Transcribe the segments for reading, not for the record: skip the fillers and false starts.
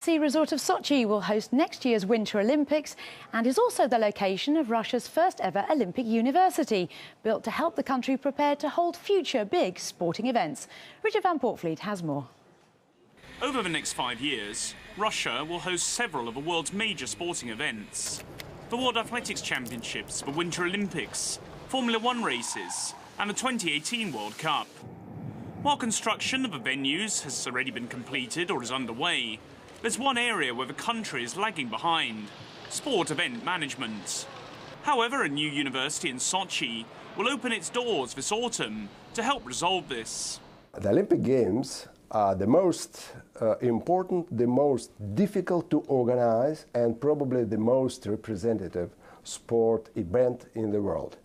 Sea resort of Sochi will host next year's Winter Olympics and is also the location of Russia's first ever Olympic university, built to help the country prepare to hold future big sporting events. Richard van Portvliet has more. Over the next 5 years, Russia will host several of the world's major sporting events. The World Athletics Championships, the Winter Olympics, Formula One races and the 2018 World Cup. While construction of the venues has already been completed or is underway, there's one area where the country is lagging behind: sport event management. However, a new university in Sochi will open its doors this autumn to help resolve this. The Olympic Games are the most important, the most difficult to organize, and probably the most representative sport event in the world.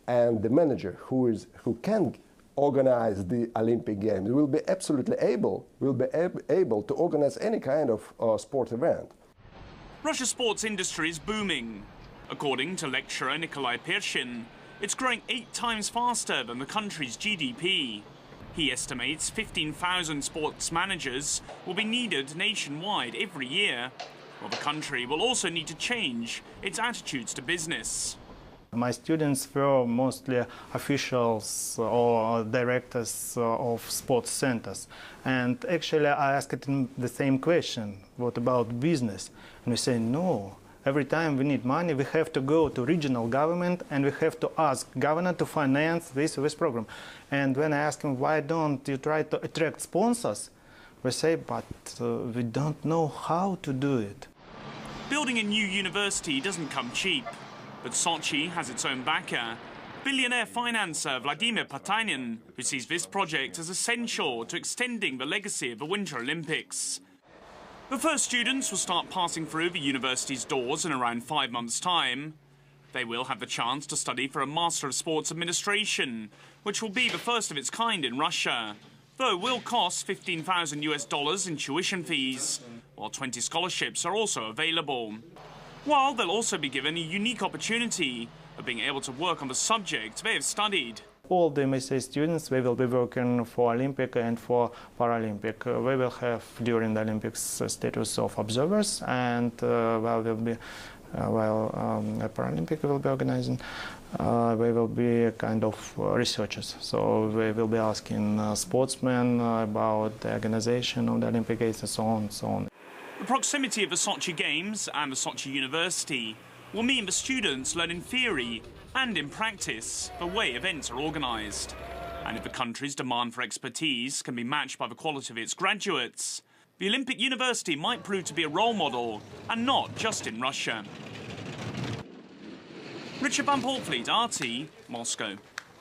And the manager who can organize the Olympic Games will be absolutely able to organize any kind of sport event. Russia's sports industry is booming. According to lecturer Nikolai Pershin, it's growing 8 times faster than the country's GDP. He estimates 15,000 sports managers will be needed nationwide every year, while the country will also need to change its attitudes to business. My students were mostly officials or directors of sports centers. And actually I asked them the same question: what about business? And we say, no. Every time we need money, we have to go to regional government and we have to ask governor to finance this program. And when I ask them, why don't you try to attract sponsors? We say, but we don't know how to do it. Building a new university doesn't come cheap. But Sochi has its own backer, billionaire financier Vladimir Potanin, who sees this project as essential to extending the legacy of the Winter Olympics. The first students will start passing through the university's doors in around 5 months' time. They will have the chance to study for a Master of Sports Administration, which will be the first of its kind in Russia, though it will cost $15,000 in tuition fees, while 20 scholarships are also available. While they'll also be given a unique opportunity of being able to work on the subject they have studied. All the MSA students, they will be working for Olympic and for Paralympic. We will have during the Olympics status of observers, and while Paralympic will be organizing, we will be kind of researchers. So we will be asking sportsmen about the organization of the Olympic Games and so on and so on. The proximity of the Sochi Games and the Sochi University will mean the students learn in theory and in practice the way events are organised. And if the country's demand for expertise can be matched by the quality of its graduates, the Olympic University might prove to be a role model, and not just in Russia. Richard van Portvliet, RT, Moscow.